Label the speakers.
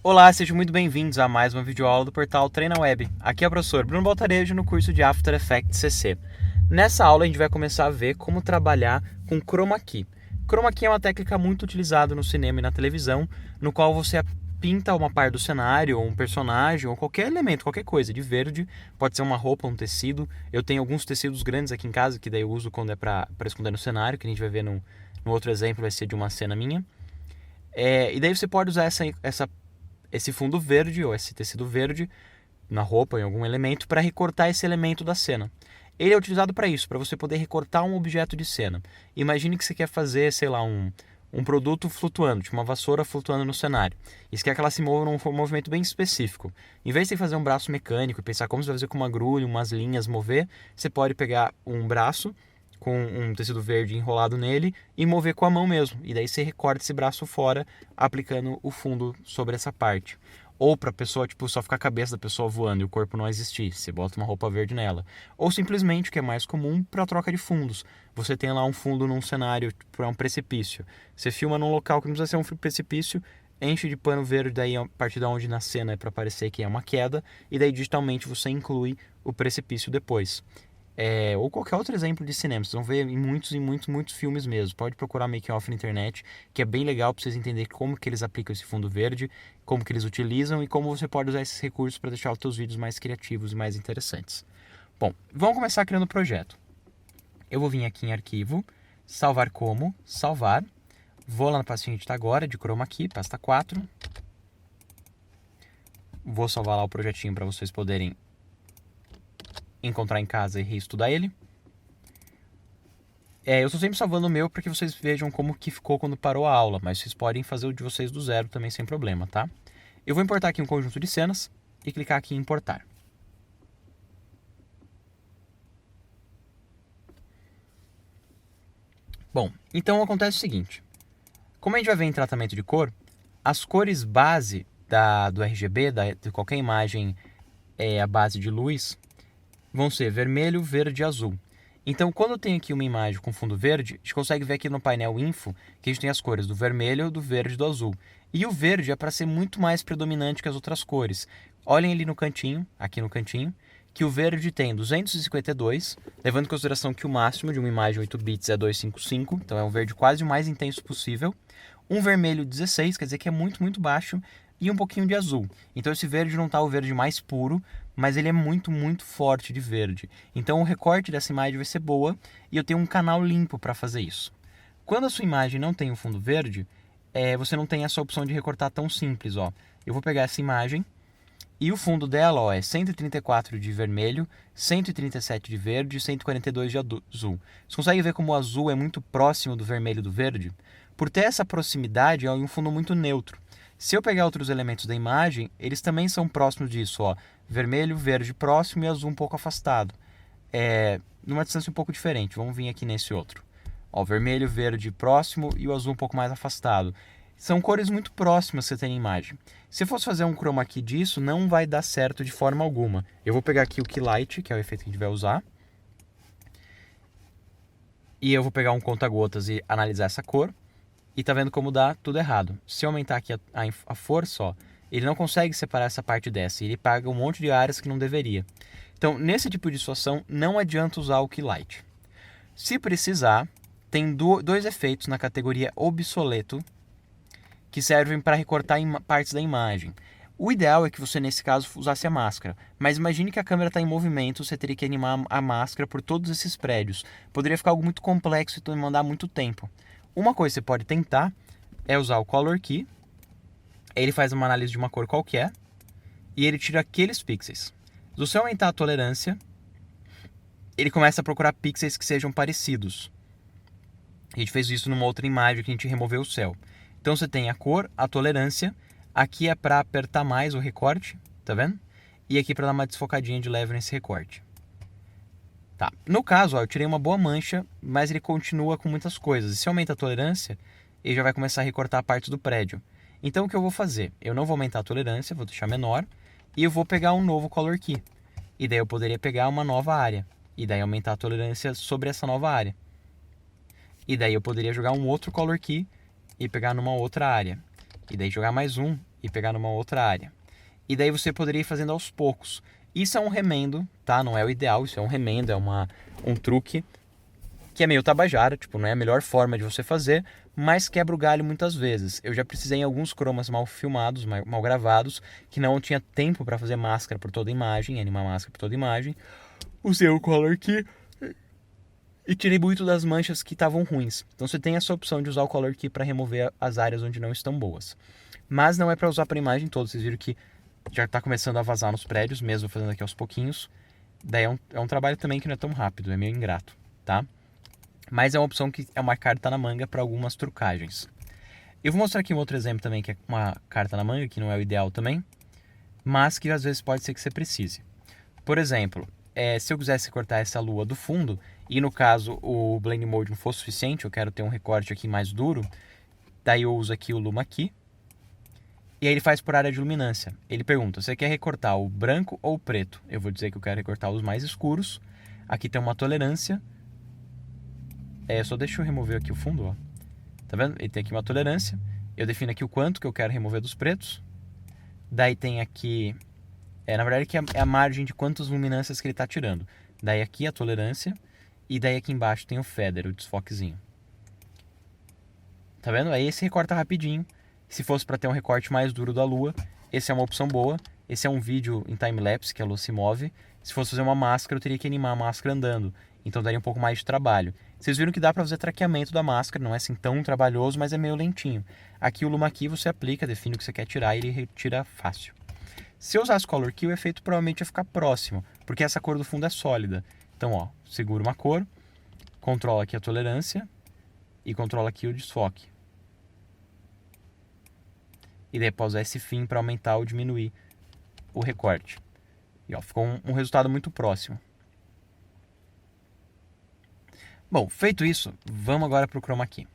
Speaker 1: Olá, sejam muito bem-vindos a mais uma videoaula do portal TreinaWeb. Aqui é o professor Bruno Baltarejo no curso de After Effects CC. Nessa aula a gente vai começar a ver como trabalhar com Chroma Key. Chroma Key é uma técnica muito utilizada no cinema e na televisão, no qual você pinta uma parte do cenário, ou um personagem, ou qualquer elemento, qualquer coisa de verde. Pode ser uma roupa, um tecido. Eu tenho alguns tecidos grandes aqui em casa, que daí eu uso quando é para esconder no cenário, que a gente vai ver no outro exemplo, vai ser de uma cena minha. E daí você pode usar esse fundo verde ou esse tecido verde na roupa, em algum elemento, para recortar esse elemento da cena. Ele é utilizado para isso, para você poder recortar um objeto de cena. Imagine que você quer fazer, sei lá, um produto flutuando, tipo uma vassoura flutuando no cenário. E você quer que ela se mova num movimento bem específico. Em vez de fazer um braço mecânico e pensar como você vai fazer com uma agulha, umas linhas, mover, você pode pegar um braço com um tecido verde enrolado nele e mover com a mão mesmo. E daí você recorta esse braço fora, aplicando o fundo sobre essa parte. Ou para a pessoa, só ficar a cabeça da pessoa voando e o corpo não existir. Você bota uma roupa verde nela. Ou simplesmente, o que é mais comum, para troca de fundos. Você tem lá um fundo num cenário para um precipício. Você filma num local que não precisa ser um precipício, enche de pano verde, daí a partir de onde na cena é para parecer que é uma queda, e daí digitalmente você inclui o precipício depois. Ou qualquer outro exemplo de cinema, vocês vão ver em muitos filmes mesmo. Pode procurar making off na internet, que é bem legal para vocês entenderem como que eles aplicam esse fundo verde, como que eles utilizam e como você pode usar esses recursos para deixar os seus vídeos mais criativos e mais interessantes. Bom, vamos começar criando o projeto. Eu vou vir aqui em arquivo, salvar como, salvar. Vou lá na pastinha de agora, de Chroma Key, pasta 4. Vou salvar lá o projetinho para vocês poderem encontrar em casa e reestudar ele. Eu estou sempre salvando o meu para que vocês vejam como que ficou quando parou a aula, mas vocês podem fazer o de vocês do zero também sem problema, tá? Eu vou importar aqui um conjunto de cenas e clicar aqui em importar. Bom, então acontece o seguinte. Como a gente vai ver em tratamento de cor, as cores base do RGB, de qualquer imagem a base de luz, vão ser vermelho, verde e azul. Então, quando eu tenho aqui uma imagem com fundo verde, a gente consegue ver aqui no painel Info que a gente tem as cores do vermelho, do verde e do azul. E o verde é para ser muito mais predominante que as outras cores. Olhem ali no cantinho, aqui no cantinho, que o verde tem 252, levando em consideração que o máximo de uma imagem 8 bits é 255, então é um verde quase o mais intenso possível. Um vermelho 16, quer dizer que é muito baixo, e um pouquinho de azul. Então esse verde não está o verde mais puro, mas ele é muito forte de verde. Então o recorte dessa imagem vai ser boa e eu tenho um canal limpo para fazer isso. Quando a sua imagem não tem o fundo verde, você não tem essa opção de recortar tão simples. Eu vou pegar essa imagem e o fundo dela é 134 de vermelho, 137 de verde e 142 de azul. Você consegue ver como o azul é muito próximo do vermelho e do verde? Por ter essa proximidade, é um fundo muito neutro. Se eu pegar outros elementos da imagem, eles também são próximos disso. Vermelho, verde próximo e azul um pouco afastado. Numa distância um pouco diferente. Vamos vir aqui nesse outro. Vermelho, verde próximo e o azul um pouco mais afastado. São cores muito próximas que você tem na imagem. Se eu fosse fazer um chroma key disso, não vai dar certo de forma alguma. Eu vou pegar aqui o Key Light, que é o efeito que a gente vai usar. E eu vou pegar um conta-gotas e analisar essa cor. E tá vendo como dá tudo errado. Se eu aumentar aqui a força, ele não consegue separar essa parte dessa. Ele paga um monte de áreas que não deveria. Então, nesse tipo de situação, não adianta usar o Key Light. Se precisar, tem dois efeitos na categoria obsoleto que servem para recortar partes da imagem. O ideal é que você, nesse caso, usasse a máscara. Mas imagine que a câmera está em movimento, você teria que animar a máscara por todos esses prédios. Poderia ficar algo muito complexo e demandar muito tempo. Uma coisa que você pode tentar é usar o Color Key. Ele faz uma análise de uma cor qualquer e ele tira aqueles pixels. Se você aumentar a tolerância, ele começa a procurar pixels que sejam parecidos. A gente fez isso numa outra imagem que a gente removeu o céu. Então você tem a cor, a tolerância. Aqui é para apertar mais o recorte, tá vendo? E aqui para dar uma desfocadinha de leve nesse recorte. Tá. No caso, eu tirei uma boa mancha, mas ele continua com muitas coisas. E se aumenta a tolerância, ele já vai começar a recortar a parte do prédio. Então o que eu vou fazer? Eu não vou aumentar a tolerância, vou deixar menor, e eu vou pegar um novo Color Key. E daí eu poderia pegar uma nova área, e daí aumentar a tolerância sobre essa nova área. E daí eu poderia jogar um outro Color Key e pegar numa outra área. e daí jogar mais um e pegar numa outra área. E daí você poderia ir fazendo aos poucos. Isso é um remendo, tá? Não é o ideal, isso é um remendo, é um truque que é meio tabajara, tipo, não é a melhor forma de você fazer, mas quebra o galho muitas vezes. Eu já precisei em alguns cromas mal filmados, mal gravados, que não tinha tempo para fazer máscara por toda a imagem, animar máscara por toda a imagem. Usei o Color Key e tirei muito das manchas que estavam ruins. Então você tem essa opção de usar o Color Key para remover as áreas onde não estão boas. Mas não é para usar para a imagem toda, vocês viram que já está começando a vazar nos prédios, mesmo fazendo aqui aos pouquinhos. Daí é um trabalho também que não é tão rápido, é meio ingrato, tá? Mas é uma opção que é uma carta na manga para algumas trucagens. Eu vou mostrar aqui um outro exemplo também, que é uma carta na manga, que não é o ideal também, mas que às vezes pode ser que você precise. Por exemplo, se eu quisesse cortar essa lua do fundo, e no caso o Blend Mode não for suficiente, eu quero ter um recorte aqui mais duro, daí eu uso aqui o Luma Key, e aí ele faz por área de luminância. Ele pergunta, você quer recortar o branco ou o preto? Eu vou dizer que eu quero recortar os mais escuros. Aqui tem uma tolerância. Só deixa eu remover aqui o fundo, ó. Tá vendo? Ele tem aqui uma tolerância. Eu defino aqui o quanto que eu quero remover dos pretos. Daí tem aqui... na verdade aqui é a margem de quantas luminâncias que ele está tirando. Daí aqui a tolerância. E daí aqui embaixo tem o feather, o desfoquezinho. Tá vendo? Aí esse recorta rapidinho. Se fosse para ter um recorte mais duro da lua, esse é uma opção boa. Esse é um vídeo em time-lapse, que a lua se move. Se fosse fazer uma máscara, eu teria que animar a máscara andando. Então daria um pouco mais de trabalho. Vocês viram que dá para fazer traqueamento da máscara, não é assim tão trabalhoso, mas é meio lentinho. Aqui o Luma Key você aplica, define o que você quer tirar e ele retira fácil. Se eu usasse Color Key, o efeito provavelmente ia ficar próximo, porque essa cor do fundo é sólida. Então, ó, segura uma cor, controla aqui a tolerância e controla aqui o desfoque. E daí pode usar esse fim para aumentar ou diminuir o recorte. E ó, ficou um resultado muito próximo. Bom, feito isso, vamos agora para o Chroma Key.